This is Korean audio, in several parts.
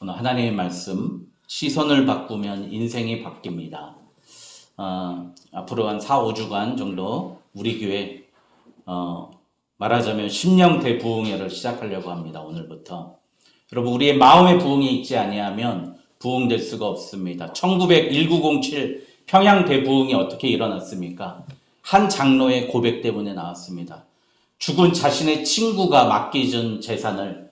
오늘 하나님의 말씀, 시선을 바꾸면 인생이 바뀝니다. 앞으로 한 4, 5주간 정도 우리 교회 말하자면 심령 대부흥회를 시작하려고 합니다. 오늘부터. 여러분, 우리의 마음의 부흥이 있지 아니하면 부흥될 수가 없습니다. 1907 평양 대부흥이 어떻게 일어났습니까? 한 장로의 고백 때문에 나왔습니다. 죽은 자신의 친구가 맡겨준 재산을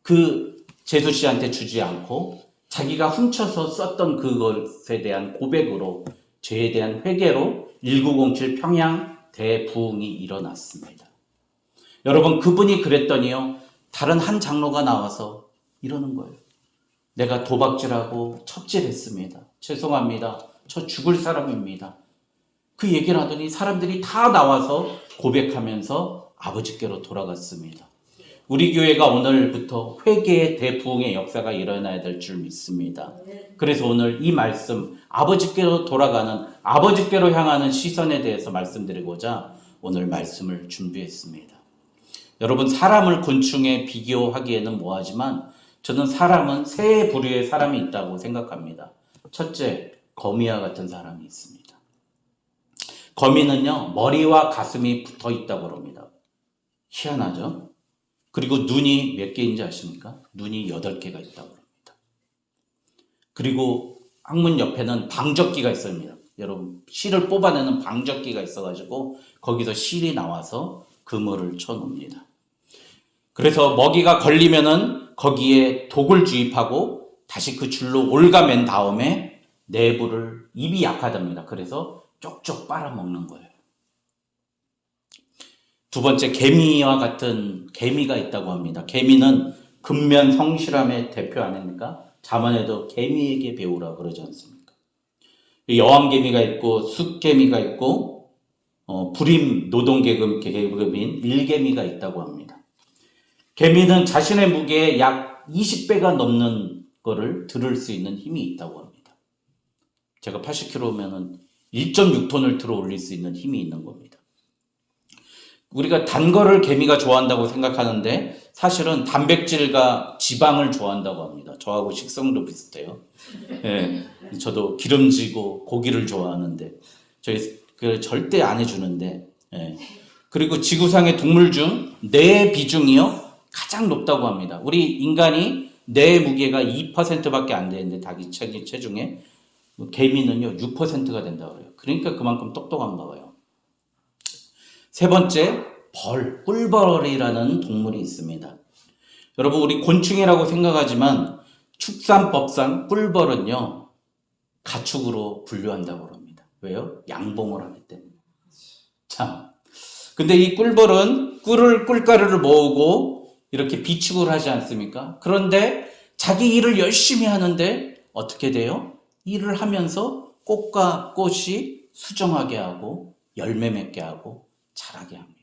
그 제수 씨한테 주지 않고 자기가 훔쳐서 썼던 그것에 대한 고백으로, 죄에 대한 회개로 1907 평양 대부흥이 일어났습니다. 여러분, 그분이 그랬더니요, 다른 한 장로가 나와서 이러는 거예요. 내가 도박질하고 첩질했습니다. 죄송합니다. 저 죽을 사람입니다. 그 얘기를 하더니 사람들이 다 나와서 고백하면서 아버지께로 돌아갔습니다. 우리 교회가 오늘부터 회개의 대부흥의 역사가 일어나야 될 줄 믿습니다. 그래서 오늘 이 말씀, 아버지께로 돌아가는, 아버지께로 향하는 시선에 대해서 말씀드리고자 오늘 말씀을 준비했습니다. 여러분, 사람을 곤충에 비교하기에는 뭐하지만 저는 사람은 세 부류의 사람이 있다고 생각합니다. 첫째, 거미와 같은 사람이 있습니다. 거미는요, 머리와 가슴이 붙어 있다고 합니다. 희한하죠? 그리고 눈이 몇 개인지 아십니까? 눈이 8개가 있다고 합니다. 그리고 항문 옆에는 방적기가 있습니다. 여러분, 실을 뽑아내는 방적기가 있어가지고 거기서 실이 나와서 그물을 쳐놓습니다. 그래서 먹이가 걸리면은 거기에 독을 주입하고 다시 그 줄로 올가맨 다음에 내부를, 입이 약하답니다. 그래서 쪽쪽 빨아먹는 거예요. 두 번째, 개미와 같은 개미가 있다고 합니다. 개미는 근면 성실함의 대표 아닙니까? 자문에도 개미에게 배우라 그러지 않습니까? 여왕개미가 있고 숫개미가 있고 불임 노동계급인 일개미가 있다고 합니다. 개미는 자신의 무게의 약 20배가 넘는 거를 들을 수 있는 힘이 있다고 합니다. 제가 80kg면은 1.6톤을 들어 올릴 수 있는 힘이 있는 겁니다. 우리가 단 거를 개미가 좋아한다고 생각하는데 사실은 단백질과 지방을 좋아한다고 합니다. 저하고 식성도 비슷해요. 예, 저도 기름지고 고기를 좋아하는데 저희 절대 안 해주는데. 예. 그리고 지구상의 동물 중 뇌의 비중이요 가장 높다고 합니다. 우리 인간이 뇌의 무게가 2%밖에 안 되는데 닭이 체중에, 개미는요 6%가 된다고 해요. 그러니까 그만큼 똑똑한가 봐요. 세 번째, 꿀벌이라는 동물이 있습니다. 여러분, 우리 곤충이라고 생각하지만 축산법상 꿀벌은요 가축으로 분류한다고 합니다. 왜요? 양봉을 하기 때문에. 참. 근데 이 꿀벌은 꿀가루를 모으고 이렇게 비축을 하지 않습니까? 그런데 자기 일을 열심히 하는데 어떻게 돼요? 일을 하면서 꽃과 꽃이 수정하게 하고 열매 맺게 하고 자라게 합니다.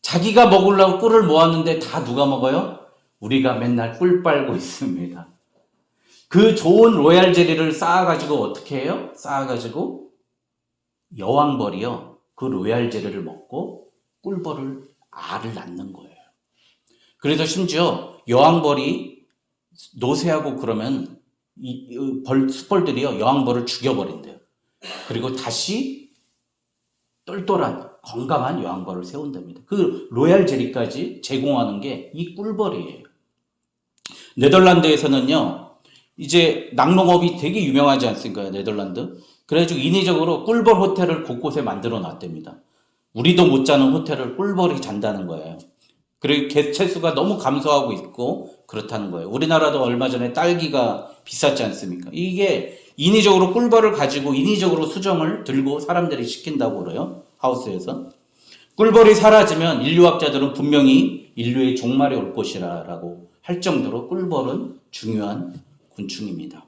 자기가 먹으려고 꿀을 모았는데 다 누가 먹어요? 우리가 맨날 꿀 빨고 있습니다. 그 좋은 로얄 젤리를 쌓아가지고 어떻게 해요? 쌓아가지고 여왕벌이요, 그 로얄 젤리를 먹고 꿀벌을, 알을 낳는 거예요. 그래서 심지어 여왕벌이 노쇠하고 그러면 숫벌들이요 여왕벌을 죽여버린대요. 그리고 다시 똘똘한 건강한 여왕벌을 세운답니다. 그 로얄 젤리까지 제공하는 게 이 꿀벌이에요. 네덜란드에서는요 이제 낙농업이 되게 유명하지 않습니까? 네덜란드. 그래가지고 인위적으로 꿀벌 호텔을 곳곳에 만들어 놨답니다. 우리도 못 자는 호텔을 꿀벌이 잔다는 거예요. 그리고 개체수가 너무 감소하고 있고 그렇다는 거예요. 우리나라도 얼마 전에 딸기가 비쌌지 않습니까? 이게 인위적으로 꿀벌을 가지고 인위적으로 수정을 들고 사람들이 시킨다고 그래요. 하우스에서. 꿀벌이 사라지면 인류학자들은 분명히 인류의 종말이 올 것이라고 할 정도로 꿀벌은 중요한 곤충입니다.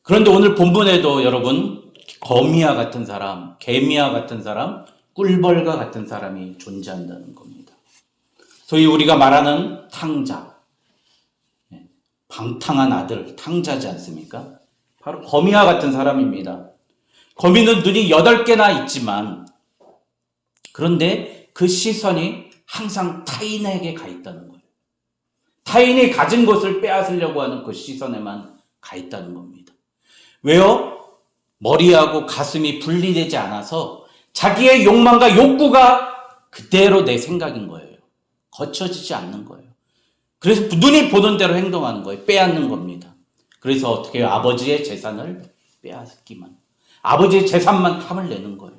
그런데 오늘 본문에도 여러분, 거미와 같은 사람, 개미와 같은 사람, 꿀벌과 같은 사람이 존재한다는 겁니다. 소위 우리가 말하는 탕자, 방탕한 아들, 탕자지 않습니까? 바로 거미와 같은 사람입니다. 거미는 눈이 8개나 있지만 그런데 그 시선이 항상 타인에게 가 있다는 거예요. 타인이 가진 것을 빼앗으려고 하는 그 시선에만 가 있다는 겁니다. 왜요? 머리하고 가슴이 분리되지 않아서 자기의 욕망과 욕구가 그대로 내 생각인 거예요. 거쳐지지 않는 거예요. 그래서 눈이 보는 대로 행동하는 거예요. 빼앗는 겁니다. 그래서 어떻게 해요? 아버지의 재산을 빼앗기만, 아버지의 재산만 탐을 내는 거예요.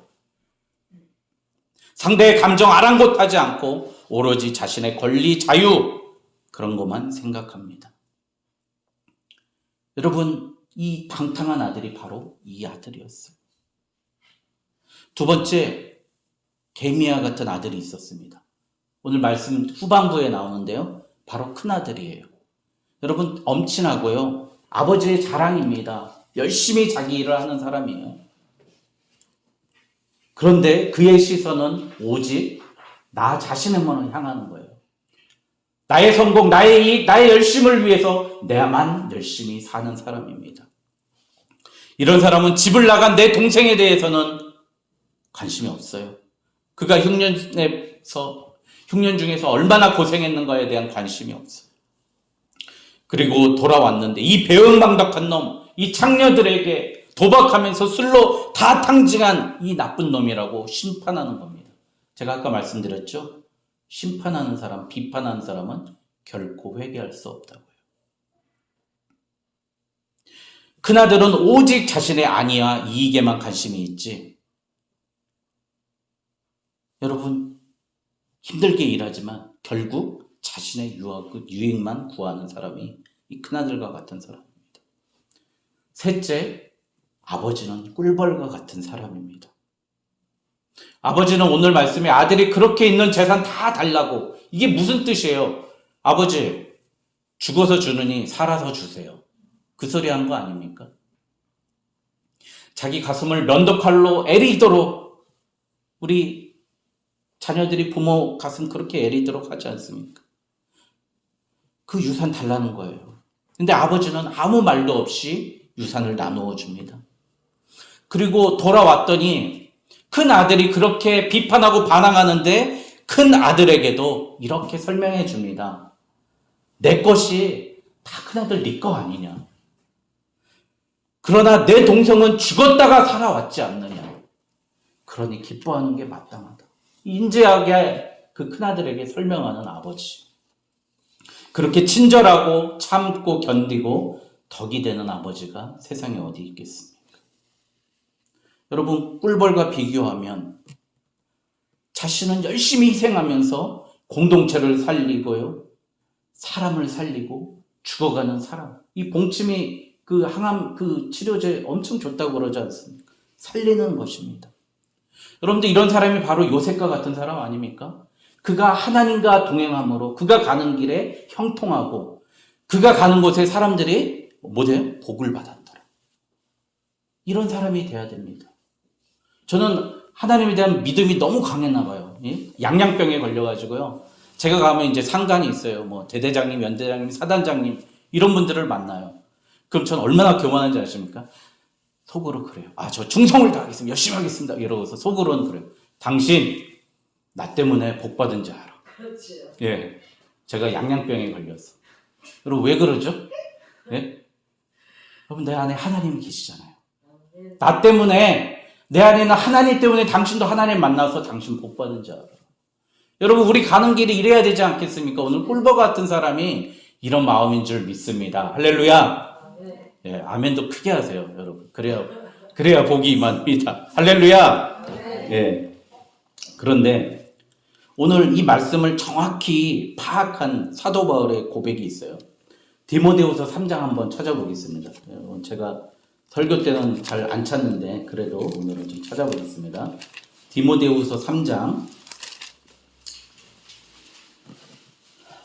상대의 감정 아랑곳하지 않고 오로지 자신의 권리, 자유, 그런 것만 생각합니다. 여러분, 이 방탕한 아들이 바로 이 아들이었어요. 두 번째, 개미와 같은 아들이 있었습니다. 오늘 말씀 후반부에 나오는데요, 바로 큰아들이에요. 여러분, 엄친하고요, 아버지의 자랑입니다. 열심히 자기 일을 하는 사람이에요. 그런데 그의 시선은 오직 나 자신에만 향하는 거예요. 나의 성공, 나의 이익, 나의 열심을 위해서 내야만 열심히 사는 사람입니다. 이런 사람은 집을 나간 내 동생에 대해서는 관심이 없어요. 그가 흉년 중에서 얼마나 고생했는가에 대한 관심이 없어요. 그리고 돌아왔는데 이 배은망덕한 놈, 이 창녀들에게 도박하면서 술로 다 탕진한 이 나쁜 놈이라고 심판하는 겁니다. 제가 아까 말씀드렸죠? 심판하는 사람, 비판하는 사람은 결코 회개할 수 없다고요. 큰아들은 오직 자신의 안위와 이익에만 관심이 있지. 여러분, 힘들게 일하지만 결국 자신의 유익만 구하는 사람이 이 큰아들과 같은 사람입니다. 셋째, 아버지는 꿀벌과 같은 사람입니다. 아버지는 오늘 말씀에 아들이 그렇게 있는 재산 다 달라고, 이게 무슨 뜻이에요? 아버지, 죽어서 주느니 살아서 주세요. 그 소리 한 거 아닙니까? 자기 가슴을 면도칼로 애리도록, 우리 자녀들이 부모 가슴 그렇게 애리도록 하지 않습니까? 그 유산 달라는 거예요. 근데 아버지는 아무 말도 없이 유산을 나누어 줍니다. 그리고 돌아왔더니 큰 아들이 그렇게 비판하고 반항하는데 큰 아들에게도 이렇게 설명해 줍니다. 내 것이 다 큰아들 네 거 아니냐. 그러나 내 동생은 죽었다가 살아왔지 않느냐. 그러니 기뻐하는 게 마땅하다. 인지하게 그 큰아들에게 설명하는 아버지. 그렇게 친절하고 참고 견디고 덕이 되는 아버지가 세상에 어디 있겠습니까? 여러분, 꿀벌과 비교하면 자신은 열심히 희생하면서 공동체를 살리고요, 사람을 살리고 죽어가는 사람. 이 봉침이 그 항암 그 치료제 엄청 좋다고 그러지 않습니까? 살리는 것입니다. 여러분들, 이런 사람이 바로 요셉과 같은 사람 아닙니까? 그가 하나님과 동행함으로 그가 가는 길에 형통하고 그가 가는 곳에 사람들이 뭐죠? 복을 받았더라. 이런 사람이 돼야 됩니다. 저는 하나님에 대한 믿음이 너무 강했나 봐요. 양양병에 걸려가지고요. 제가 가면 이제 상관이 있어요. 뭐 대대장님, 연대장님, 사단장님 이런 분들을 만나요. 그럼 저는 얼마나 교만한지 아십니까? 속으로 그래요. 아, 저 충성을 다하겠습니다. 열심히 하겠습니다. 이러고서 속으로는 그래요. 당신 나 때문에 복 받은 줄 알아. 그렇죠. 예, 제가 양양병에 걸렸어. 여러분 왜 그러죠? 예? 여러분, 내 안에 하나님이 계시잖아요. 나 때문에, 내 안에는 하나님 때문에 당신도 하나님 만나서 당신 복 받은 줄 알아. 여러분, 우리 가는 길이 이래야 되지 않겠습니까? 오늘 꿀벌 같은 사람이 이런 마음인 줄 믿습니다. 할렐루야. 예, 아멘도 크게 하세요, 여러분. 그래야 복이 임합니다. 할렐루야. 예. 그런데 오늘 이 말씀을 정확히 파악한 사도 바울의 고백이 있어요. 디모데후서 3장 한번 찾아보겠습니다. 제가 설교 때는 잘 안 찾는데 그래도 오늘은 좀 찾아보겠습니다. 디모데후서 3장,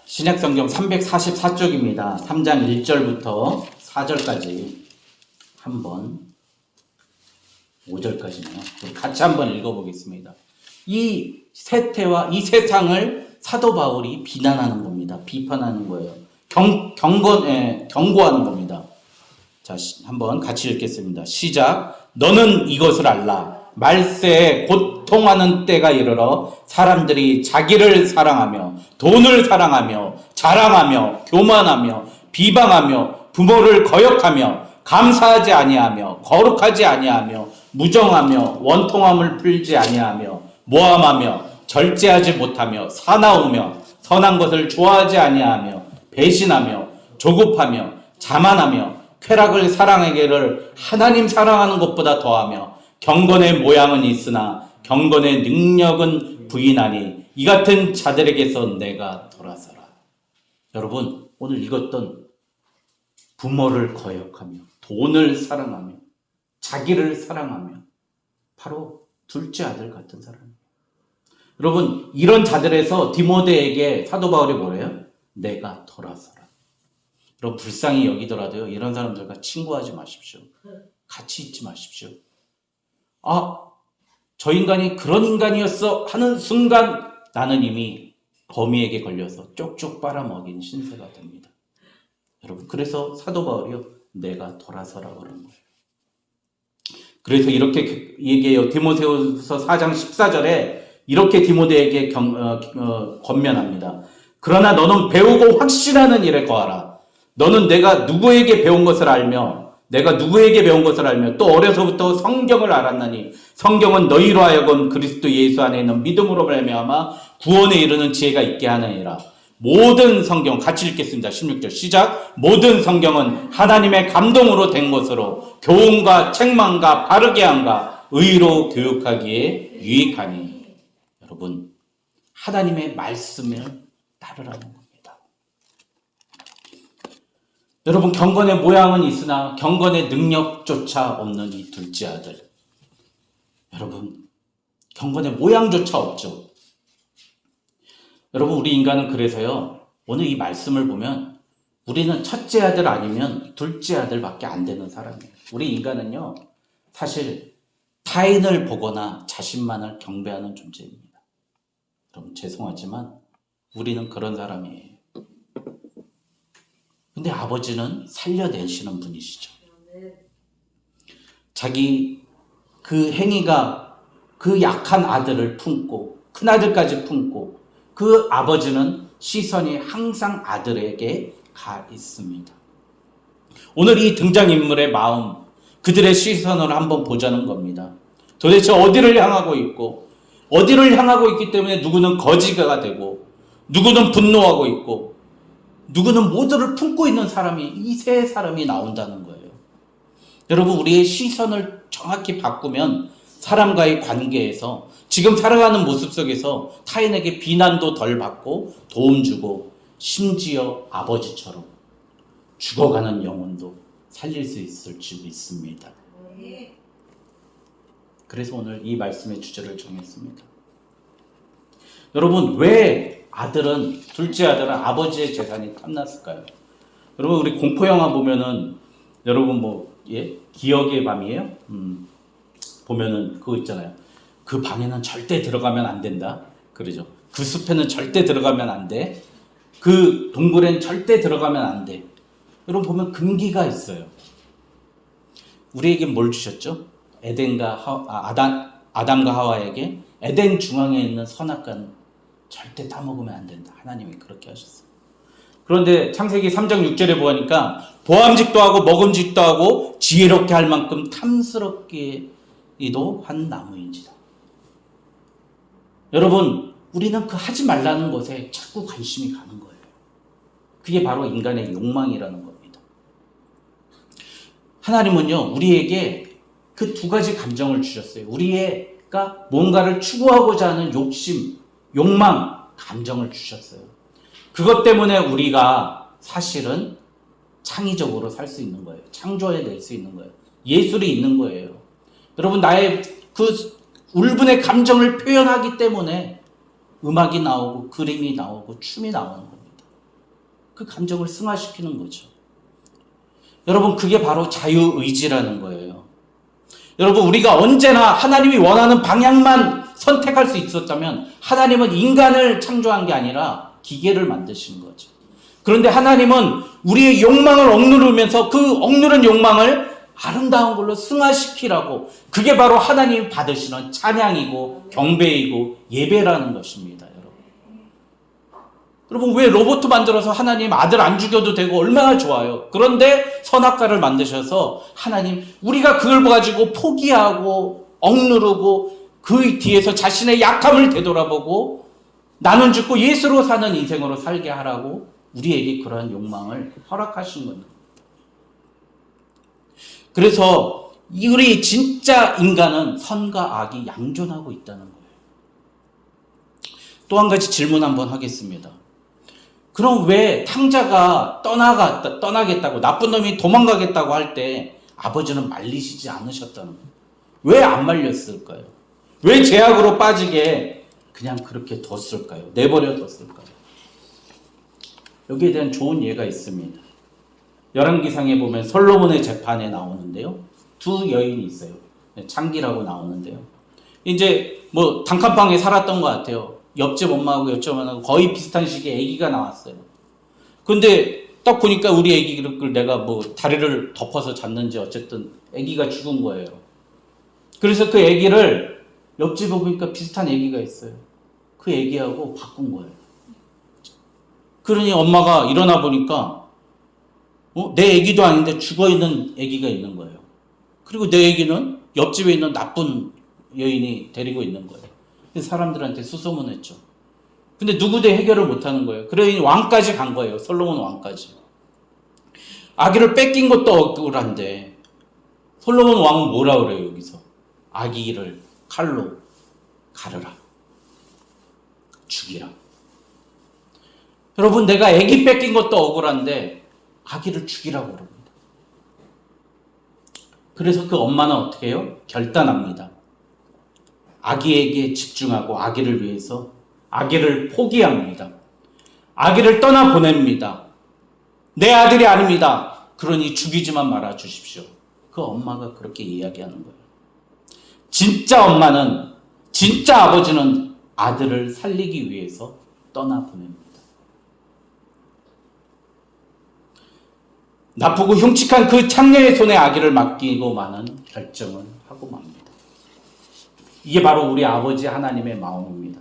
신약성경 344쪽입니다. 3장 1절부터 4절까지 한번, 5절까지네요. 같이 한번 읽어보겠습니다. 이 세태와 이 세상을 사도 바울이 비난하는 겁니다. 비판하는 거예요. 경고하는 겁니다. 자, 한번 같이 읽겠습니다. 시작. 너는 이것을 알라. 말세에 고통하는 때가 이르러 사람들이 자기를 사랑하며 돈을 사랑하며 자랑하며 교만하며 비방하며 부모를 거역하며 감사하지 아니하며 거룩하지 아니하며 무정하며 원통함을 풀지 아니하며 모함하며 절제하지 못하며 사나우며 선한 것을 좋아하지 아니하며 배신하며 조급하며 자만하며 쾌락을 사랑하기를 하나님 사랑하는 것보다 더하며 경건의 모양은 있으나 경건의 능력은 부인하니 이 같은 자들에게서 내가 돌아서라. 여러분, 오늘 읽었던 부모를 거역하며 돈을 사랑하며 자기를 사랑하며 바로 둘째 아들 같은 사람이에요. 여러분, 이런 자들에서 디모데에게 사도 바울이 뭐래요? 내가 돌아서라. 여러분, 불쌍히 여기더라도요, 이런 사람들과 친구하지 마십시오. 같이 있지 마십시오. 아, 저 인간이 그런 인간이었어 하는 순간 나는 이미 거미에게 걸려서 쪽쪽 빨아먹인 신세가 됩니다. 여러분, 그래서 사도 바울이요, 내가 돌아서라 그런 거예요. 그래서 이렇게 얘기해요. 디모데후서 4장 14절에 이렇게 디모데에게 권면합니다. 그러나 너는 배우고 확신하는 일에 거하라. 너는 내가 누구에게 배운 것을 알며 또 어려서부터 성경을 알았나니 성경은 너희로 하여금 그리스도 예수 안에 있는 믿음으로 말미암아 구원에 이르는 지혜가 있게 하느니라. 모든 성경, 같이 읽겠습니다. 16절 시작. 모든 성경은 하나님의 감동으로 된 것으로 교훈과 책망과 바르게 함과 의로 교육하기에 유익하니. 여러분, 하나님의 말씀을 따르라는 겁니다. 여러분, 경건의 모양은 있으나 경건의 능력조차 없는 이 둘째 아들. 여러분, 경건의 모양조차 없죠. 여러분, 우리 인간은 그래서요, 오늘 이 말씀을 보면 우리는 첫째 아들 아니면 둘째 아들밖에 안 되는 사람이에요. 우리 인간은요, 사실 타인을 보거나 자신만을 경배하는 존재입니다. 여러분, 죄송하지만 우리는 그런 사람이에요. 근데 아버지는 살려내시는 분이시죠. 자기 그 행위가 그 약한 아들을 품고 큰아들까지 품고 그 아버지는 시선이 항상 아들에게 가 있습니다. 오늘 이 등장인물의 마음, 그들의 시선을 한번 보자는 겁니다. 도대체 어디를 향하고 있고, 어디를 향하고 있기 때문에 누구는 거지가 되고, 누구는 분노하고 있고, 누구는 모두를 품고 있는 사람이, 이 세 사람이 나온다는 거예요. 여러분, 우리의 시선을 정확히 바꾸면 사람과의 관계에서, 지금 살아가는 모습 속에서 타인에게 비난도 덜 받고 도움 주고, 심지어 아버지처럼 죽어가는 영혼도 살릴 수 있을 줄 믿습니다. 그래서 오늘 이 말씀의 주제를 정했습니다. 여러분, 왜 둘째 아들은 아버지의 재산이 탐났을까요? 여러분, 우리 공포영화 보면은, 여러분 기억의 밤이에요? 보면은 그거 있잖아요. 그 방에는 절대 들어가면 안 된다. 그러죠. 그 숲에는 절대 들어가면 안 돼. 그 동굴엔 절대 들어가면 안 돼. 여러분, 보면 금기가 있어요. 우리에게 뭘 주셨죠? 아담과 하와에게 에덴 중앙에 있는 선악과는 절대 따먹으면 안 된다. 하나님이 그렇게 하셨어요. 그런데 창세기 3장 6절에 보니까 보암직도 하고 먹음직도 하고 지혜롭게 할 만큼 탐스럽기도 한 나무인지라. 여러분, 우리는 그 하지 말라는 것에 자꾸 관심이 가는 거예요. 그게 바로 인간의 욕망이라는 겁니다. 하나님은요, 우리에게 그 두 가지 감정을 주셨어요. 우리가 뭔가를 추구하고자 하는 욕심, 욕망, 감정을 주셨어요. 그것 때문에 우리가 사실은 창의적으로 살 수 있는 거예요. 창조해낼 수 있는 거예요. 예술이 있는 거예요. 여러분, 나의 그 울분의 감정을 표현하기 때문에 음악이 나오고 그림이 나오고 춤이 나오는 겁니다. 그 감정을 승화시키는 거죠. 여러분, 그게 바로 자유의지라는 거예요. 여러분, 우리가 언제나 하나님이 원하는 방향만 선택할 수 있었다면 하나님은 인간을 창조한 게 아니라 기계를 만드신 거죠. 그런데 하나님은 우리의 욕망을 억누르면서 그 억누른 욕망을 아름다운 걸로 승화시키라고. 그게 바로 하나님이 받으시는 찬양이고 경배이고 예배라는 것입니다. 여러분 왜 로봇 만들어서 하나님 아들 안 죽여도 되고 얼마나 좋아요. 그런데 선악과를 만드셔서 하나님 우리가 그걸 가지고 포기하고 억누르고 그 뒤에서 자신의 약함을 되돌아보고 나는 죽고 예수로 사는 인생으로 살게 하라고 우리에게 그러한 욕망을 허락하신 겁니다. 그래서 우리 진짜 인간은 선과 악이 양존하고 있다는 거예요. 또 한 가지 질문 한번 하겠습니다. 그럼 왜 탕자가 떠나겠다고 나쁜 놈이 도망가겠다고 할 때 아버지는 말리시지 않으셨다는 거예요? 왜 안 말렸을까요? 왜 죄악으로 빠지게 그냥 그렇게 뒀을까요? 내버려 뒀을까요? 여기에 대한 좋은 예가 있습니다. 열왕기상에 보면 솔로몬의 재판에 나오는데요. 두 여인이 있어요. 창기라고 나오는데요. 이제 뭐 단칸방에 살았던 것 같아요. 옆집 엄마하고 옆집 엄마하고 거의 비슷한 시기에 아기가 나왔어요. 근데 딱 보니까 우리 아기를 내가 뭐 다리를 덮어서 잤는지 어쨌든 아기가 죽은 거예요. 그래서 그 아기를 옆집에 보니까 비슷한 아기가 있어요. 그 아기하고 바꾼 거예요. 그러니 엄마가 일어나 보니까 내 아기도 아닌데 죽어있는 아기가 있는 거예요. 그리고 내 아기는 옆집에 있는 나쁜 여인이 데리고 있는 거예요. 그래서 사람들한테 수소문했죠. 근데 누구도 해결을 못하는 거예요. 그러니 왕까지 간 거예요. 솔로몬 왕까지. 아기를 뺏긴 것도 억울한데 솔로몬 왕은 뭐라 그래요 여기서? 아기를 칼로 가르라. 죽이라. 여러분 내가 아기 뺏긴 것도 억울한데 아기를 죽이라고 그럽니다. 그래서 그 엄마는 어떻게 해요? 결단합니다. 아기에게 집중하고 아기를 위해서 아기를 포기합니다. 아기를 떠나보냅니다. 내 아들이 아닙니다. 그러니 죽이지만 말아 주십시오. 그 엄마가 그렇게 이야기하는 거예요. 진짜 엄마는, 진짜 아버지는 아들을 살리기 위해서 떠나보냅니다. 나쁘고 흉측한 그 창녀의 손에 아기를 맡기고 마는 결정을 하고 맙니다. 이게 바로 우리 아버지 하나님의 마음입니다.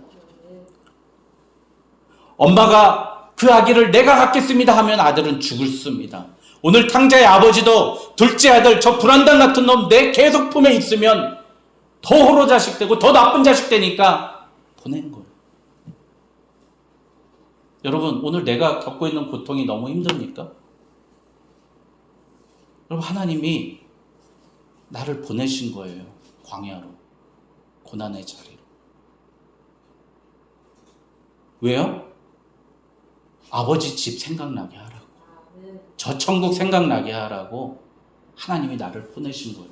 엄마가 그 아기를 내가 갖겠습니다 하면 아들은 죽습니다. 오늘 탕자의 아버지도 둘째 아들 저 불안당 같은 놈 내 계속 품에 있으면 더 호로 자식 되고 더 나쁜 자식 되니까 보낸 거예요. 여러분 오늘 내가 겪고 있는 고통이 너무 힘듭니까? 여러분 하나님이 나를 보내신 거예요. 광야로. 고난의 자리로. 왜요? 아버지 집 생각나게 하라고. 저 천국 생각나게 하라고 하나님이 나를 보내신 거예요.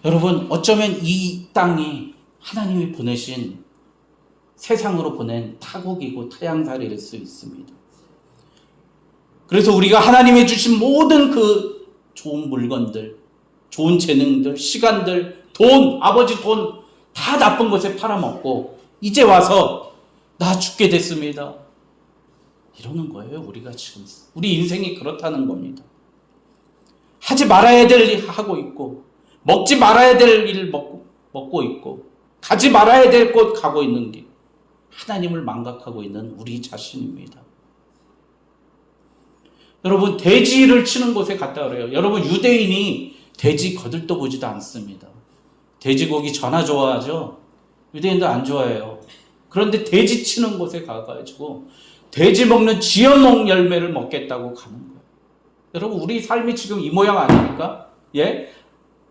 여러분 어쩌면 이 땅이 하나님이 보내신 세상으로 보낸 타국이고 타양살이일 수 있습니다. 그래서 우리가 하나님이 주신 모든 그 좋은 물건들, 좋은 재능들, 시간들, 돈, 아버지 돈 다 나쁜 것에 팔아먹고 이제 와서 나 죽게 됐습니다. 이러는 거예요. 우리가 지금 우리 인생이 그렇다는 겁니다. 하지 말아야 될 일 하고 있고 먹지 말아야 될 일 먹고 있고 가지 말아야 될 곳 가고 있는 게 하나님을 망각하고 있는 우리 자신입니다. 여러분 돼지를 치는 곳에 갔다 그래요. 여러분 유대인이 돼지 거들떠보지도 않습니다. 돼지고기 전화 좋아하죠? 유대인도 안 좋아해요. 그런데 돼지 치는 곳에 가가지고 돼지 먹는 지연목 열매를 먹겠다고 가는 거예요. 여러분 우리 삶이 지금 이 모양 아닙니까? 예?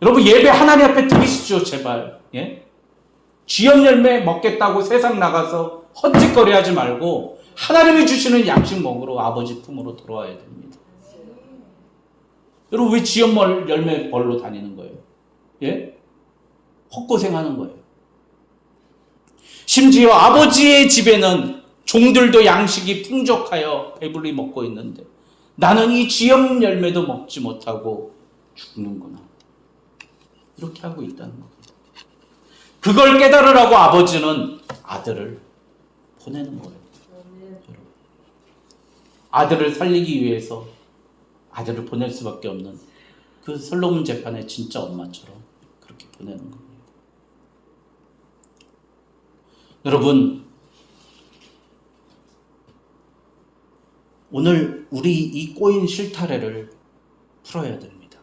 여러분 예배 하나님 앞에 드리시죠 제발. 예? 쥐염 열매 먹겠다고 세상 나가서 헛짓거리 하지 말고 하나님이 주시는 양식 먹으러 아버지 품으로 돌아와야 됩니다. 여러분 왜 쥐염 열매 벌로 다니는 거예요? 예? 헛고생하는 거예요. 심지어 아버지의 집에는 종들도 양식이 풍족하여 배불리 먹고 있는데 나는 이 쥐염 열매도 먹지 못하고 죽는구나. 이렇게 하고 있다는 겁니다. 그걸 깨달으라고 아버지는 아들을 보내는 거예요. 아들을 살리기 위해서 아들을 보낼 수밖에 없는 그 솔로몬 재판의 진짜 엄마처럼 그렇게 보내는 겁니다. 여러분, 오늘 우리 이 꼬인 실타래를 풀어야 됩니다.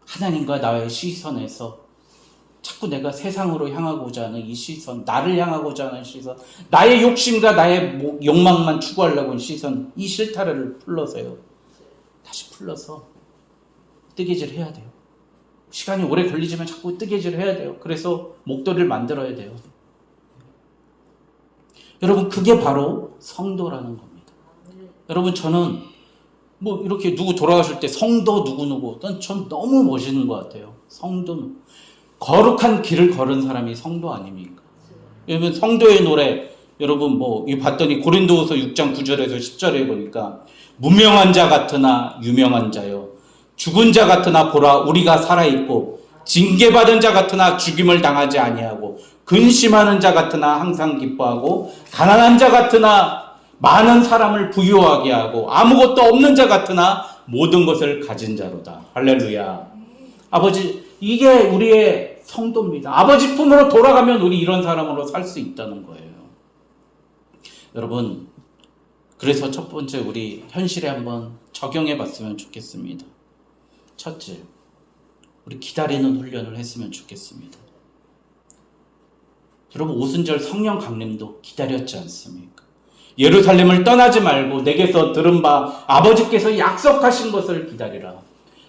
하나님과 나의 시선에서 자꾸 내가 세상으로 향하고자 하는 이 시선, 나를 향하고자 하는 시선, 나의 욕심과 나의 욕망만 추구하려고 하는 시선, 이 실타래를 풀러서요. 다시 풀러서 뜨개질 해야 돼요. 시간이 오래 걸리지만 자꾸 뜨개질 해야 돼요. 그래서 목도리를 만들어야 돼요. 여러분, 그게 바로 성도라는 겁니다. 여러분, 저는 뭐 이렇게 누구 돌아가실 때 성도 누구누구, 전 너무 멋있는 것 같아요. 성도, 거룩한 길을 걸은 사람이 성도 아닙니까? 여러분, 성도의 노래, 여러분 뭐 이 봤더니 고린도후서 6장 9절에서 10절에 보니까 무명한 자 같으나 유명한 자요, 죽은 자 같으나 보라 우리가 살아있고, 징계받은 자 같으나 죽임을 당하지 아니하고, 근심하는 자 같으나 항상 기뻐하고, 가난한 자 같으나 많은 사람을 부유하게 하고, 아무것도 없는 자 같으나 모든 것을 가진 자로다. 할렐루야. 아버지, 이게 우리의 성도입니다. 아버지 품으로 돌아가면 우리 이런 사람으로 살 수 있다는 거예요. 여러분, 그래서 첫 번째 우리 현실에 한번 적용해 봤으면 좋겠습니다. 첫째, 우리 기다리는 훈련을 했으면 좋겠습니다. 여러분, 오순절 성령 강림도 기다렸지 않습니까? 예루살렘을 떠나지 말고 내게서 들은 바 아버지께서 약속하신 것을 기다리라.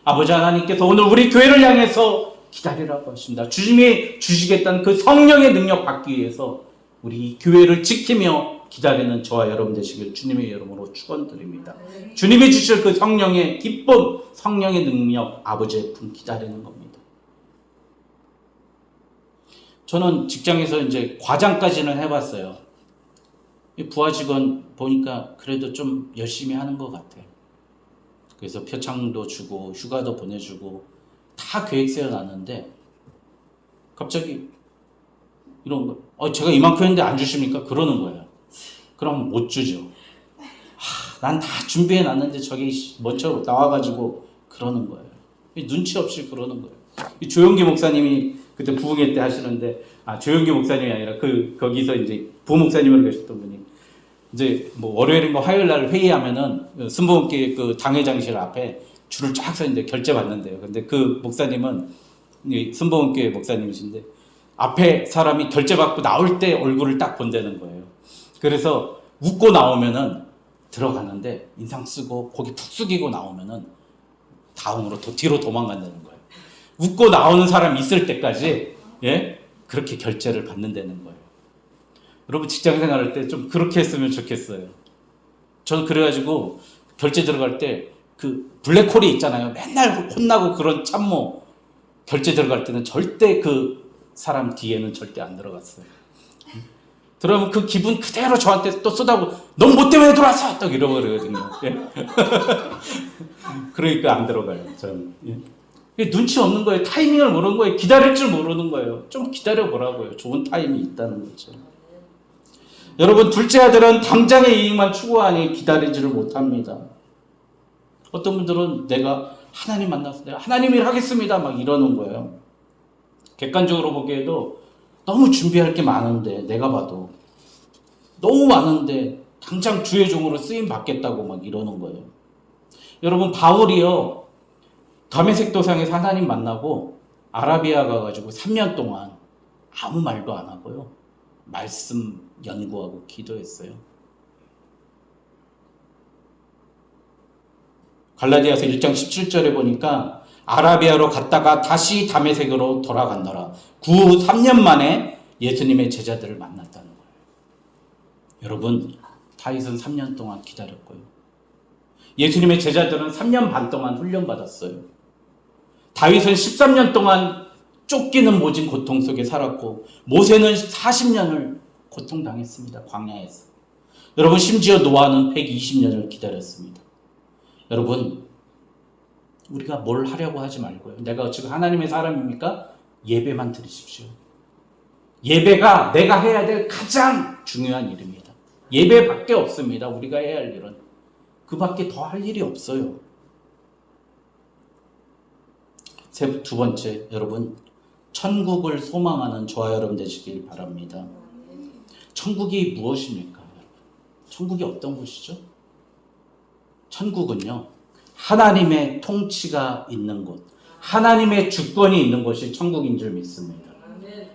아버지 하나님께서 오늘 우리 교회를 향해서 기다리라고 하십니다. 주님이 주시겠다는 그 성령의 능력 받기 위해서 우리 교회를 지키며 기다리는 저와 여러분 되시길 주님의 이름으로 축원드립니다. 주님이 주실 그 성령의 기쁨, 성령의 능력, 아버지의 품 기다리는 겁니다. 저는 직장에서 이제 과장까지는 해봤어요. 부하 직원 보니까 그래도 좀 열심히 하는 것 같아요. 그래서 표창도 주고 휴가도 보내주고 다 계획 세워놨는데 갑자기 이런 거, 제가 이만큼 했는데 안 주십니까? 그러는 거예요. 그럼 못 주죠. 난 다 준비해놨는데 저기 먼저 나와가지고 그러는 거예요. 눈치 없이 그러는 거예요. 조영기 목사님이 그때 부흥회 때 하시는데, 조영기 목사님이 아니라 거기서 이제 부목사님으로 계셨던 분이 이제 뭐 월요일인가 화요일 날 회의하면은 순복음교회 그 당회장실 앞에 줄을 쫙 서 있는데 결제 받는데요. 근데 그 목사님은 순복음교회 목사님이신데 앞에 사람이 결제 받고 나올 때 얼굴을 딱 본다는 거예요. 그래서 웃고 나오면은 들어가는데 인상 쓰고 고개 푹 숙이고 나오면은 다음으로 뒤로 도망간다는 거예요. 웃고 나오는 사람 있을 때까지 그렇게 결제를 받는다는 거예요. 여러분, 직장 생활할 때 좀 그렇게 했으면 좋겠어요. 저는 그래가지고 결제 들어갈 때 그 블랙홀이 있잖아요. 맨날 혼나고 그런 참모 결제 들어갈 때는 절대 그 사람 뒤에는 절대 안 들어갔어요. 그러면 그 기분 그대로 저한테 또 쏟아고 넌 뭐 때문에 들어왔어? 딱 이러거든요. 그러니까 안 들어가요. 저는. 눈치 없는 거예요. 타이밍을 모르는 거예요. 기다릴 줄 모르는 거예요. 좀 기다려보라고요. 좋은 타임이 있다는 거죠. 여러분, 둘째 아들은 당장의 이익만 추구하니 기다리지를 못합니다. 어떤 분들은 내가 하나님 만나서 내가 하나님 일 하겠습니다 막 이러는 거예요. 객관적으로 보기에도 너무 준비할 게 많은데, 내가 봐도 너무 많은데 당장 주의 종으로 쓰임 받겠다고 막 이러는 거예요. 여러분, 바울이요 다메섹 도상에서 하나님 만나고 아라비아 가가지고 3년 동안 아무 말도 안 하고요 말씀 연구하고 기도했어요. 갈라디아서 1장 17절에 보니까 아라비아로 갔다가 다시 다메섹으로 돌아간다라. 그 후 3년 만에 예수님의 제자들을 만났다는 거예요. 여러분, 다윗은 3년 동안 기다렸고요. 예수님의 제자들은 3년 반 동안 훈련받았어요. 다윗은 13년 동안 쫓기는 모진 고통 속에 살았고, 모세는 40년을 고통당했습니다. 광야에서. 여러분, 심지어 노아는 120년을 기다렸습니다. 여러분, 우리가 뭘 하려고 하지 말고요. 내가 지금 하나님의 사람입니까? 예배만 드리십시오. 예배가 내가 해야 될 가장 중요한 일입니다. 예배밖에 없습니다. 우리가 해야 할 일은. 그 밖에 더 할 일이 없어요. 두 번째, 여러분, 천국을 소망하는 저와 여러분 되시길 바랍니다. 천국이 무엇입니까? 천국이 어떤 곳이죠? 천국은요, 하나님의 통치가 있는 곳, 하나님의 주권이 있는 곳이 천국인 줄 믿습니다.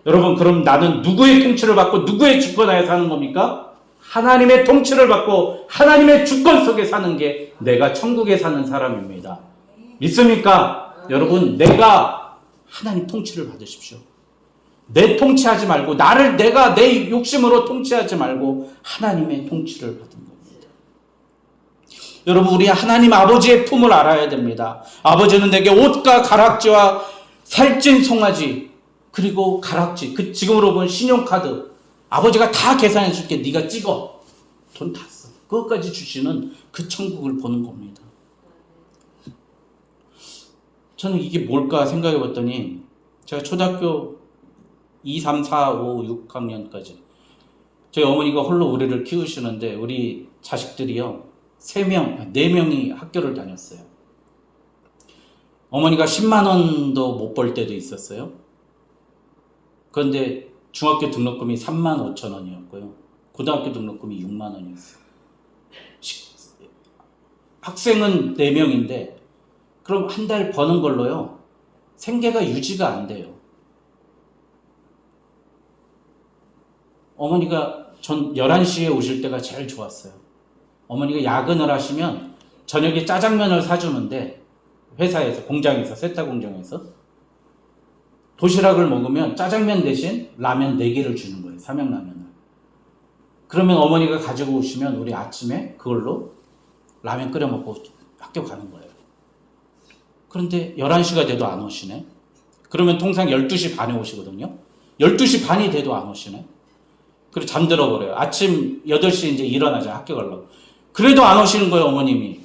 여러분, 그럼 나는 누구의 통치를 받고 누구의 주권하에 사는 겁니까? 하나님의 통치를 받고 하나님의 주권 속에 사는 게 내가 천국에 사는 사람입니다. 믿습니까? 여러분, 내가 하나님 통치를 받으십시오. 내 통치하지 말고 내가 내 욕심으로 통치하지 말고 하나님의 통치를 받은 겁니다. 여러분, 우리 하나님 아버지의 품을 알아야 됩니다. 아버지는 내게 옷과 가락지와 살찐 송아지 그리고 가락지, 그 지금으로 보면 신용카드 아버지가 다 계산해 줄게. 네가 찍어. 돈 다 써. 그것까지 주시는 그 천국을 보는 겁니다. 저는 이게 뭘까 생각해 봤더니 제가 초등학교 2, 3, 4, 5, 6학년까지 저희 어머니가 홀로 우리를 키우시는데 우리 자식들이요 4명이 학교를 다녔어요. 어머니가 10만 원도 못 벌 때도 있었어요. 그런데 중학교 등록금이 3만 5천 원이었고요. 고등학교 등록금이 6만 원이었어요. 학생은 4명인데 그럼 한 달 버는 걸로요 생계가 유지가 안 돼요. 어머니가 전 11시에 오실 때가 제일 좋았어요. 어머니가 야근을 하시면 저녁에 짜장면을 사주는데 회사에서, 공장에서, 세탁 공장에서 도시락을 먹으면 짜장면 대신 라면 4개를 주는 거예요. 삼양라면을. 그러면 어머니가 가지고 오시면 우리 아침에 그걸로 라면 끓여 먹고 학교 가는 거예요. 그런데 11시가 돼도 안 오시네. 그러면 통상 12시 반에 오시거든요. 12시 반이 돼도 안 오시네. 그리고 잠들어 버려요. 아침 8시에 이제 일어나자, 학교 가려고. 그래도 안 오시는 거예요, 어머님이.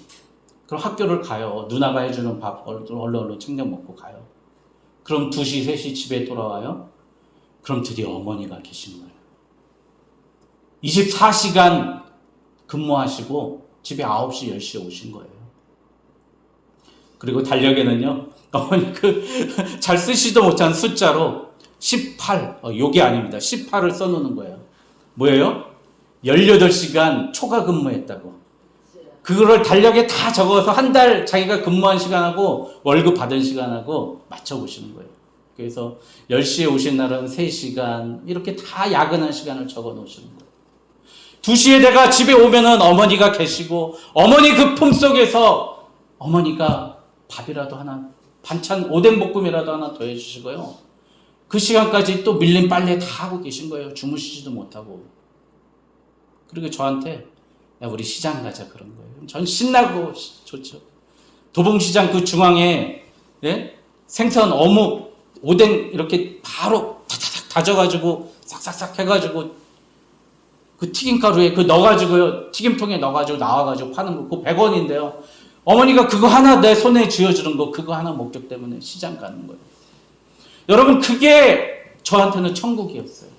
그럼 학교를 가요. 누나가 해주는 밥 얼른 챙겨 먹고 가요. 그럼 2시, 3시 집에 돌아와요. 그럼 드디어 어머니가 계신 거예요. 24시간 근무하시고 집에 9시, 10시에 오신 거예요. 그리고 달력에는요, 어머니 잘 쓰지도 못한 숫자로 18, 요게 아닙니다. 18을 써놓는 거예요. 뭐예요? 18시간 초과 근무했다고. 그거를 달력에 다 적어서 한 달 자기가 근무한 시간하고 월급 받은 시간하고 맞춰보시는 거예요. 그래서 10시에 오신 날은 3시간, 이렇게 다 야근한 시간을 적어 놓으시는 거예요. 2시에 내가 집에 오면은 어머니가 계시고, 어머니 그 품속에서 어머니가 밥이라도 하나, 반찬 오뎅 볶음이라도 하나 더 해주시고요. 그 시간까지 또 밀린 빨래 다 하고 계신 거예요. 주무시지도 못하고. 그리고 저한테 야, 우리 시장 가자 그런 거예요. 전 신나고 좋죠. 도봉시장 그 중앙에 생선, 어묵, 오뎅 이렇게 바로 다다닥 다져가지고 싹싹싹 해가지고 그 튀김가루에 넣어가지고요. 튀김통에 넣어가지고 나와가지고 파는 거 그거 100원인데요. 어머니가 그거 하나 내 손에 쥐어주는 거 그거 하나 목적 때문에 시장 가는 거예요. 여러분 그게 저한테는 천국이었어요.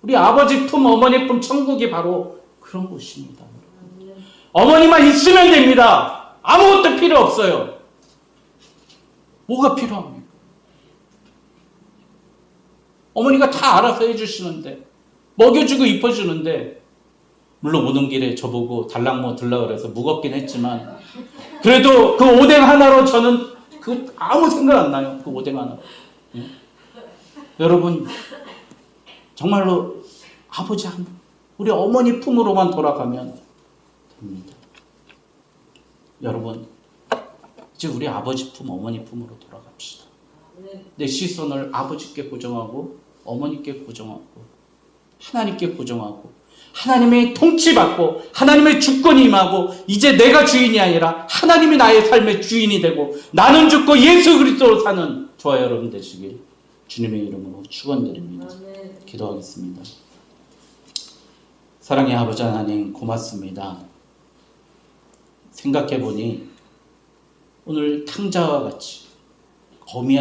우리 아버지 품, 어머니 품 천국이 바로 그런 곳입니다. 어머니만 있으면 됩니다. 아무것도 필요 없어요. 뭐가 필요합니까? 어머니가 다 알아서 해주시는데, 먹여주고 입혀주는데, 물론 오는 길에 저보고 달랑모 들라 그래서 무겁긴 했지만, 그래도 그 오뎅 하나로 저는 아무 생각 안 나요. 그 오뎅 하나. 여러분, 정말로 아버지 한 분, 우리 어머니 품으로만 돌아가면 됩니다. 여러분, 이제 우리 아버지 품, 어머니 품으로 돌아갑시다. 내 시선을 아버지께 고정하고 어머니께 고정하고 하나님께 고정하고 하나님의 통치받고 하나님의 주권이 임하고 이제 내가 주인이 아니라 하나님이 나의 삶의 주인이 되고 나는 죽고 예수 그리스도로 사는 저와 여러분 되시길 주님의 이름으로 축원드립니다. 기도하겠습니다. 사랑의 아버지 하나님 고맙습니다. 생각해보니 오늘 탕자와 같이 거미